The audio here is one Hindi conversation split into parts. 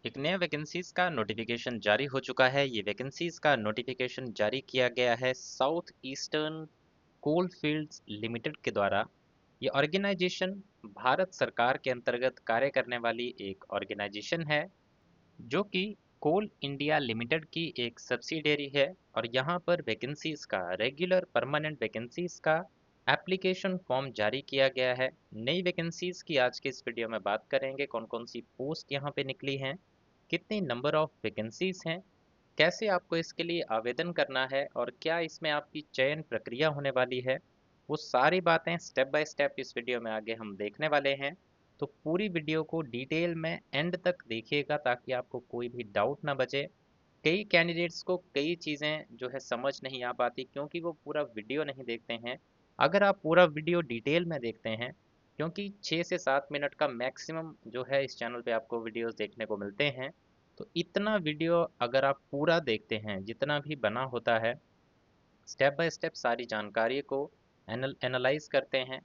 एक नया वैकेंसीज का नोटिफिकेशन जारी हो चुका है। ये वैकेंसीज का नोटिफिकेशन जारी किया गया है साउथ ईस्टर्न कोल फील्ड्स लिमिटेड के द्वारा। ये ऑर्गेनाइजेशन भारत सरकार के अंतर्गत कार्य करने वाली एक ऑर्गेनाइजेशन है, जो कि कोल इंडिया लिमिटेड की एक सब्सिडियरी है। और यहाँ पर वैकेंसीज का रेगुलर परमानेंट वैकेंसीज का एप्लीकेशन फॉर्म जारी किया गया है। नई वैकेंसीज की आज के इस वीडियो में बात करेंगे। कौन कौन सी पोस्ट यहाँ पे निकली हैं, कितनी नंबर ऑफ वैकेंसीज हैं, कैसे आपको इसके लिए आवेदन करना है और क्या इसमें आपकी चयन प्रक्रिया होने वाली है, वो सारी बातें स्टेप बाय स्टेप इस वीडियो में आगे हम देखने वाले हैं। तो पूरी वीडियो को डिटेल में एंड तक देखिएगा ताकि आपको कोई भी डाउट ना बचे। कई कैंडिडेट्स को कई चीज़ें जो है समझ नहीं आ पाती क्योंकि वो पूरा वीडियो नहीं देखते हैं। अगर आप पूरा वीडियो डिटेल में देखते हैं, क्योंकि 6 से 7 मिनट का मैक्सिमम जो है इस चैनल पे आपको वीडियोस देखने को मिलते हैं, तो इतना वीडियो अगर आप पूरा देखते हैं, जितना भी बना होता है, स्टेप बाय स्टेप सारी जानकारी को एनालाइज करते हैं,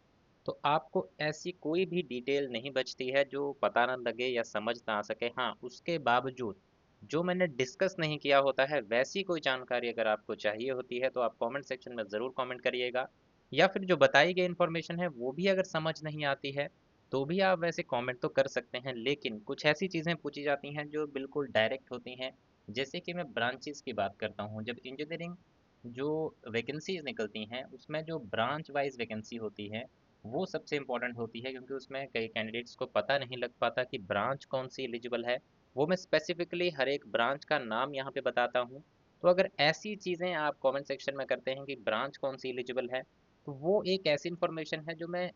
तो आपको ऐसी कोई भी डिटेल नहीं बचती है जो पता ना लगे या समझ ना आ सके। हाँ, उसके बावजूद जो मैंने डिस्कस नहीं किया होता है वैसी कोई जानकारी अगर आपको चाहिए होती है तो आप कमेंट सेक्शन में ज़रूर कमेंट करिएगा। या फिर जो बताई गई इन्फॉर्मेशन है वो भी अगर समझ नहीं आती है तो भी आप वैसे कमेंट तो कर सकते हैं, लेकिन कुछ ऐसी चीज़ें पूछी जाती हैं जो बिल्कुल डायरेक्ट होती हैं। जैसे कि मैं ब्रांचेस की बात करता हूँ, जब इंजीनियरिंग जो वैकेंसीज निकलती हैं उसमें जो ब्रांच वाइज वैकेंसी होती है वो सबसे इम्पोर्टेंट होती है, क्योंकि उसमें कई कैंडिडेट्स को पता नहीं लग पाता कि ब्रांच कौन सी एलिजिबल है। वो मैं स्पेसिफिकली हर एक ब्रांच का नाम यहाँ पे बताता हूँ। तो अगर ऐसी चीज़ें आप कमेंट सेक्शन में करते हैं कि ब्रांच कौन सी एलिजिबल है, तो वो एक ऐसी इन्फॉर्मेशन है जो मैं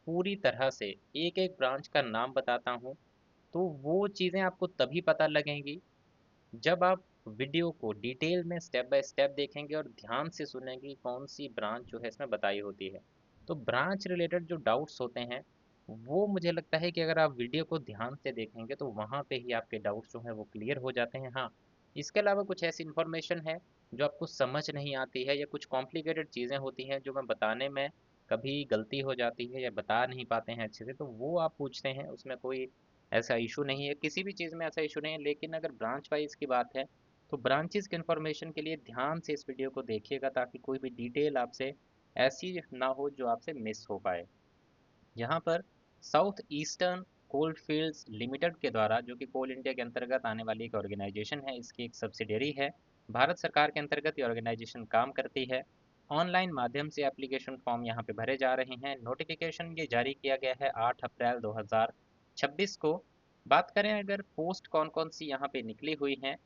पूरी तरह से एक एक ब्रांच का नाम बताता हूँ। तो वो चीज़ें आपको तभी पता लगेंगी जब आप वीडियो को डिटेल में स्टेप बाय स्टेप देखेंगे और ध्यान से सुनेंगे कि कौन सी ब्रांच जो है इसमें बताई होती है। तो ब्रांच रिलेटेड जो डाउट्स होते हैं वो मुझे लगता है कि अगर आप वीडियो को ध्यान से देखेंगे तो वहाँ पे ही आपके डाउट्स जो हैं वो क्लियर हो जाते हैं। हाँ, इसके अलावा कुछ ऐसी इन्फॉर्मेशन है जो आपको समझ नहीं आती है या कुछ कॉम्प्लिकेटेड चीज़ें होती हैं जो मैं बताने में कभी गलती हो जाती है या बता नहीं पाते हैं अच्छे से, तो वो आप पूछते हैं, उसमें कोई ऐसा इशू नहीं है, किसी भी चीज़ में ऐसा इशू नहीं है। लेकिन अगर ब्रांच वाइज की बात है तो ब्रांचेस के इन्फॉर्मेशन के लिए ध्यान से इस वीडियो को देखिएगा ताकि कोई भी डिटेल आपसे ऐसी ना हो जो आपसे मिस हो पाए। यहाँ पर साउथ ईस्टर्न कोल फील्ड्स लिमिटेड के द्वारा, जो कि कोल इंडिया के अंतर्गत आने वाली एक ऑर्गेनाइजेशन है, इसकी एक सब्सिडियरी है, भारत सरकार के अंतर्गत ये ऑर्गेनाइजेशन काम करती है। ऑनलाइन माध्यम से एप्लीकेशन फॉर्म यहाँ पे भरे जा रहे हैं। नोटिफिकेशन ये जारी किया गया है 8 अप्रैल 2026 को। बात करें अगर पोस्ट कौन कौन सी यहाँ पे निकली हुई हैं,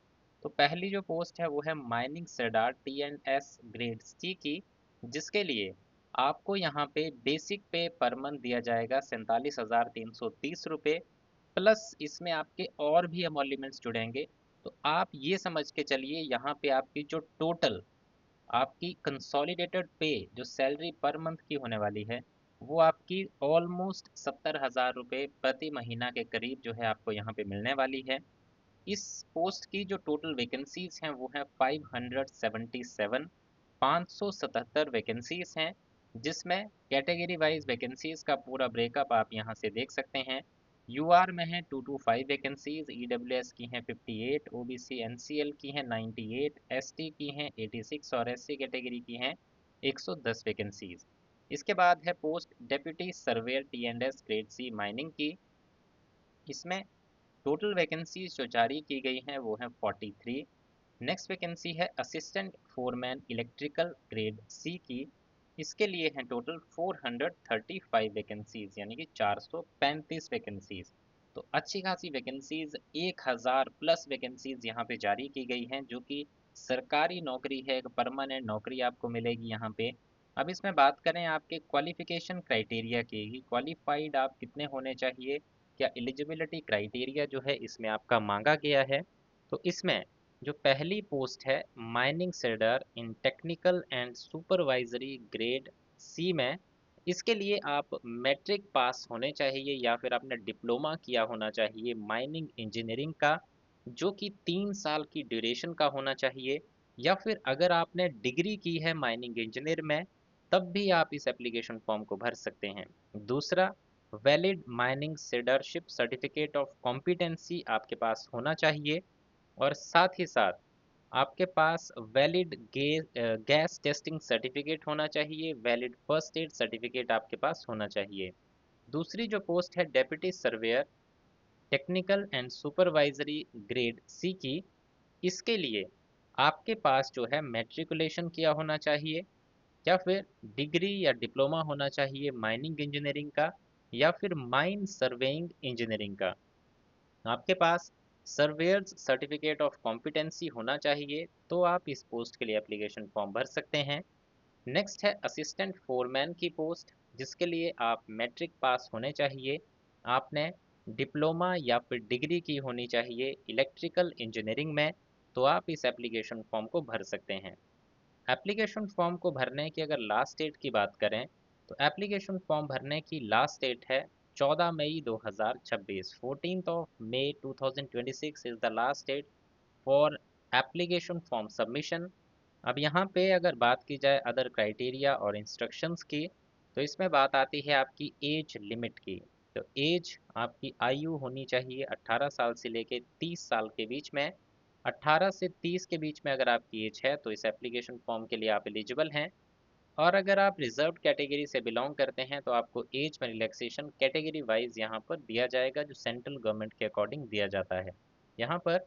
तो पहली जो पोस्ट है वो है mining sirdar TNS grade C की, जिसके लिए आपको यहाँ पे बेसिक पे पर मंथ दिया जाएगा 47,330 रुपये, प्लस इसमें आपके और भी एमोल्यूमेंट्स जुड़ेंगे। तो आप ये समझ के चलिए यहाँ पे आपकी जो टोटल आपकी कंसोलिडेटेड पे जो सैलरी पर मंथ की होने वाली है वो आपकी ऑलमोस्ट 70,000 रुपये प्रति महीना के करीब जो है आपको यहाँ पे मिलने वाली है। इस पोस्ट की जो टोटल वैकेंसीज हैं वो है 577, 577 वैकेंसीज हैं, जिसमें कैटेगरी वाइज वैकेंसीज का पूरा ब्रेकअप आप यहाँ से देख सकते हैं। यूआर में है 225 वैकेंसीज, ईडब्ल्यूएस की हैं 58, ओबीसी एनसीएल की हैं 98, एसटी की हैं 86 और एससी कैटेगरी की हैं 110 वैकेंसीज। इसके बाद है post deputy surveyor TNS grade sea mining की। इसमें टोटल वैकेंसीज जो जारी की गई हैं वो हैं 43। नेक्स्ट वैकेंसी है assistant foreman electrical grade C की। इसके लिए हैं टोटल 435 वैकेंसीज, यानी कि 435 वैकेंसीज। तो अच्छी खासी वैकेंसीज, 1000 प्लस वैकेंसीज यहाँ पे जारी की गई हैं, जो कि सरकारी नौकरी है, एक परमानेंट नौकरी आपको मिलेगी यहाँ पे। अब इसमें बात करें आपके क्वालिफिकेशन क्राइटेरिया की, क्वालिफाइड आप कितने होने चाहिए, क्या एलिजिबिलिटी क्राइटेरिया जो है इसमें आपका मांगा गया है। तो इसमें जो पहली पोस्ट है mining sirdar in technical and supervisory grade C में, इसके लिए आप मैट्रिक पास होने चाहिए या फिर आपने डिप्लोमा किया होना चाहिए माइनिंग इंजीनियरिंग का, जो कि 3 साल की ड्यूरेशन का होना चाहिए। या फिर अगर आपने डिग्री की है माइनिंग इंजीनियर में, तब भी आप इस एप्लीकेशन फॉर्म को भर सकते हैं। दूसरा, valid mining sirdarship certificate of competency आपके पास होना चाहिए, और साथ ही साथ आपके पास वैलिड गैस टेस्टिंग सर्टिफिकेट होना चाहिए, वैलिड फर्स्ट एड सर्टिफिकेट आपके पास होना चाहिए। दूसरी जो पोस्ट है deputy surveyor technical and supervisory grade C की, इसके लिए आपके पास जो है मैट्रिकुलेशन किया होना चाहिए, या फिर डिग्री या डिप्लोमा होना चाहिए माइनिंग इंजीनियरिंग का, या फिर माइन सर्वेइंग इंजीनियरिंग का। आपके पास सर्वेयर्स सर्टिफिकेट ऑफ कॉम्पिटेंसी होना चाहिए, तो आप इस पोस्ट के लिए एप्लीकेशन फॉर्म भर सकते हैं। नेक्स्ट है असिस्टेंट फोरमैन की पोस्ट, जिसके लिए आप मैट्रिक पास होने चाहिए, आपने डिप्लोमा या फिर डिग्री की होनी चाहिए इलेक्ट्रिकल इंजीनियरिंग में, तो आप इस एप्लीकेशन फॉर्म को भर सकते हैं। एप्लीकेशन फॉर्म को भरने की अगर लास्ट डेट की बात करें, तो एप्लीकेशन फॉर्म भरने की लास्ट डेट है 14 मई 2026। 14th of May 2026 is the last date for application form submission. अब यहाँ पे अगर बात की जाए अदर क्राइटेरिया और इंस्ट्रक्शंस की, तो इसमें बात आती है आपकी एज लिमिट की। तो एज आपकी आयु होनी चाहिए 18 साल से लेके 30 साल के बीच में। 18 से 30 के बीच में अगर आपकी एज है तो इस एप्लीकेशन फॉर्म के लिए आप एलिजिबल हैं। और अगर आप रिजर्व कैटेगरी से बिलोंग करते हैं तो आपको एज में रिलैक्सेशन कैटेगरी वाइज यहाँ पर दिया जाएगा, जो सेंट्रल गवर्नमेंट के अकॉर्डिंग दिया जाता है। यहाँ पर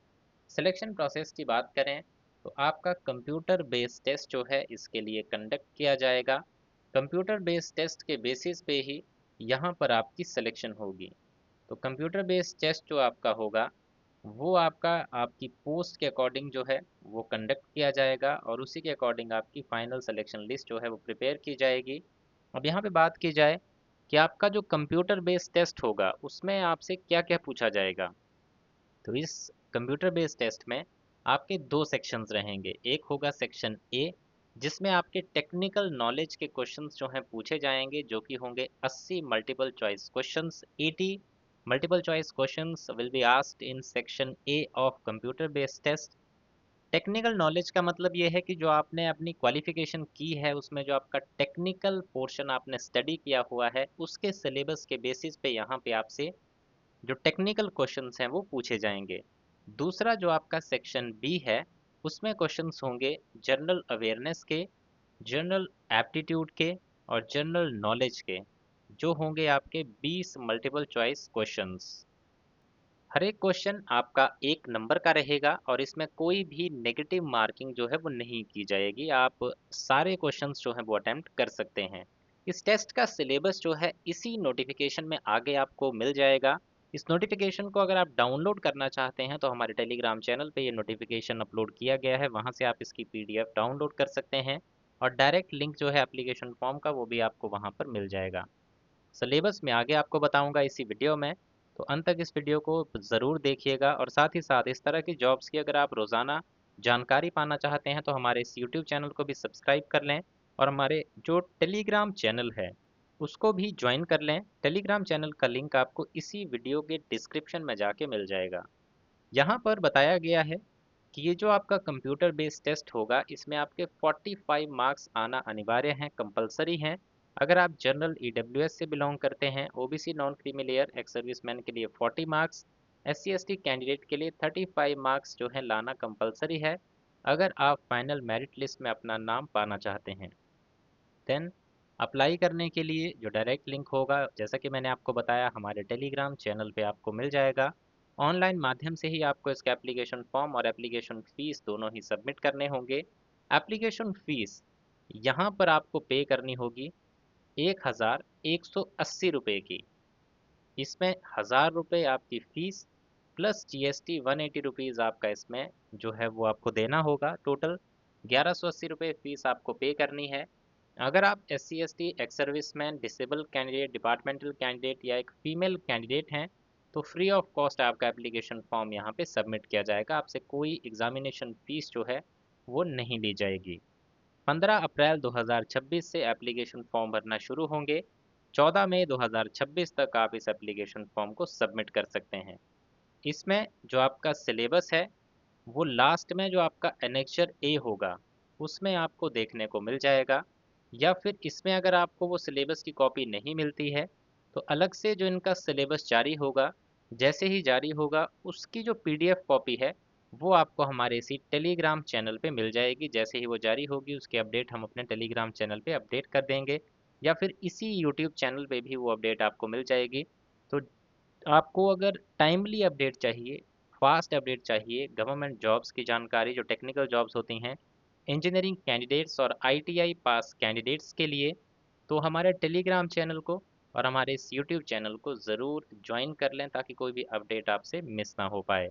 सिलेक्शन प्रोसेस की बात करें, तो आपका कंप्यूटर बेस्ड टेस्ट जो है इसके लिए कंडक्ट किया जाएगा। कंप्यूटर बेस्ड टेस्ट के बेसिस पे ही यहाँ पर आपकी सिलेक्शन होगी। तो कंप्यूटर बेस्ड टेस्ट जो आपका होगा वो आपका आपकी पोस्ट के अकॉर्डिंग जो है वो कंडक्ट किया जाएगा, और उसी के अकॉर्डिंग आपकी फाइनल सिलेक्शन लिस्ट जो है वो प्रिपेयर की जाएगी। अब यहाँ पे बात की जाए कि आपका जो कंप्यूटर बेस्ड टेस्ट होगा उसमें आपसे क्या क्या पूछा जाएगा। तो इस कंप्यूटर बेस्ड टेस्ट में आपके दो सेक्शंस रहेंगे। एक होगा सेक्शन ए, जिसमें आपके टेक्निकल नॉलेज के क्वेश्चंस जो हैं पूछे जाएंगे, जो कि होंगे 80 multiple choice questions. 80 multiple choice questions will be asked in section A of computer based test. Technical knowledge का मतलब ये है कि जो आपने अपनी क्वालिफिकेशन की है उसमें जो आपका टेक्निकल पोर्शन आपने स्टडी किया हुआ है उसके सिलेबस के बेसिस पे यहाँ पे आपसे जो टेक्निकल क्वेश्चंस हैं वो पूछे जाएंगे। दूसरा जो आपका सेक्शन बी है उसमें क्वेश्चंस होंगे जनरल अवेयरनेस के, जनरल एप्टीट्यूड के और जनरल नॉलेज के, जो होंगे आपके 20 मल्टीपल चॉइस क्वेश्चंस। हर एक क्वेश्चन आपका 1 नंबर का रहेगा और इसमें कोई भी नेगेटिव मार्किंग जो है वो नहीं की जाएगी। आप सारे क्वेश्चंस जो हैं वो अटेम्प्ट कर सकते हैं। इस टेस्ट का सिलेबस जो है इसी नोटिफिकेशन में आगे आपको मिल जाएगा। इस नोटिफिकेशन को अगर आप डाउनलोड करना चाहते हैं तो हमारे टेलीग्राम चैनल पे ये नोटिफिकेशन अपलोड किया गया है, वहाँ से आप इसकी पीडीएफ डाउनलोड कर सकते हैं, और डायरेक्ट लिंक जो है एप्लीकेशन फॉर्म का वो भी आपको वहाँ पर मिल जाएगा। सिलेबस में आगे आपको बताऊंगा इसी वीडियो में, तो अंत तक इस वीडियो को ज़रूर देखिएगा। और साथ ही साथ इस तरह की जॉब्स की अगर आप रोज़ाना जानकारी पाना चाहते हैं तो हमारे इस यूट्यूब चैनल को भी सब्सक्राइब कर लें, और हमारे जो टेलीग्राम चैनल है उसको भी ज्वाइन कर लें। टेलीग्राम चैनल का लिंक आपको इसी वीडियो के डिस्क्रिप्शन में जाके मिल जाएगा। यहाँ पर बताया गया है कि ये जो आपका कंप्यूटर बेस्ड टेस्ट होगा इसमें आपके 45 मार्क्स आना अनिवार्य हैं, कंपलसरी हैं। अगर आप जनरल ईडब्ल्यूएस से बिलोंग करते हैं, OBC non creamy layer ex serviceman के लिए 40 मार्क्स, एससी एसटी कैंडिडेट के लिए 35 मार्क्स जो है लाना कंपलसरी है, अगर आप फाइनल मेरिट लिस्ट में अपना नाम पाना चाहते हैं। देन अप्लाई करने के लिए जो डायरेक्ट लिंक होगा जैसा कि मैंने आपको बताया हमारे टेलीग्राम चैनल पे आपको मिल जाएगा। ऑनलाइन माध्यम से ही आपको इसका एप्लीकेशन फॉर्म और एप्लीकेशन फ़ीस दोनों ही सबमिट करने होंगे। एप्लीकेशन फ़ीस यहाँ पर आपको पे करनी होगी 1180 रुपये की। इसमें 1000 रुपये आपकी फ़ीस प्लस जीएसटी 180 रुपीज़ आपका इसमें जो है वो आपको देना होगा। टोटल 1180 रुपये फ़ीस आपको पे करनी है। अगर आप S C S T ex serviceman disable candidate departmental candidate या एक फीमेल कैंडिडेट हैं तो फ्री ऑफ कॉस्ट आपका एप्लीकेशन फॉर्म यहाँ पे सबमिट किया जाएगा। आपसे कोई एग्जामिनेशन फ़ीस जो है वो नहीं ली जाएगी। 15 अप्रैल 2026 से एप्लीकेशन फॉर्म भरना शुरू होंगे। 14 मई 2026 तक आप इस एप्लीकेशन फॉर्म को सबमिट कर सकते हैं। इसमें जो आपका सिलेबस है वो लास्ट में जो आपका एनेक्चर ए होगा उसमें आपको देखने को मिल जाएगा, या फिर इसमें अगर आपको वो सिलेबस की कॉपी नहीं मिलती है तो अलग से जो इनका सिलेबस जारी होगा, जैसे ही जारी होगा उसकी जो पीडीएफ कॉपी है वो आपको हमारे इसी टेलीग्राम चैनल पे मिल जाएगी। जैसे ही वो जारी होगी उसकी अपडेट हम अपने टेलीग्राम चैनल पे अपडेट कर देंगे, या फिर इसी यूट्यूब चैनल पे भी वो अपडेट आपको मिल जाएगी। तो आपको अगर टाइमली अपडेट चाहिए, फास्ट अपडेट चाहिए, गवर्नमेंट जॉब्स की जानकारी जो टेक्निकल जॉब्स होती हैं, इंजीनियरिंग कैंडिडेट्स और आईटीआई पास कैंडिडेट्स के लिए, तो हमारे टेलीग्राम चैनल को और हमारे इस यूट्यूब चैनल को ज़रूर ज्वाइन कर लें ताकि कोई भी अपडेट आपसे मिस ना हो पाए।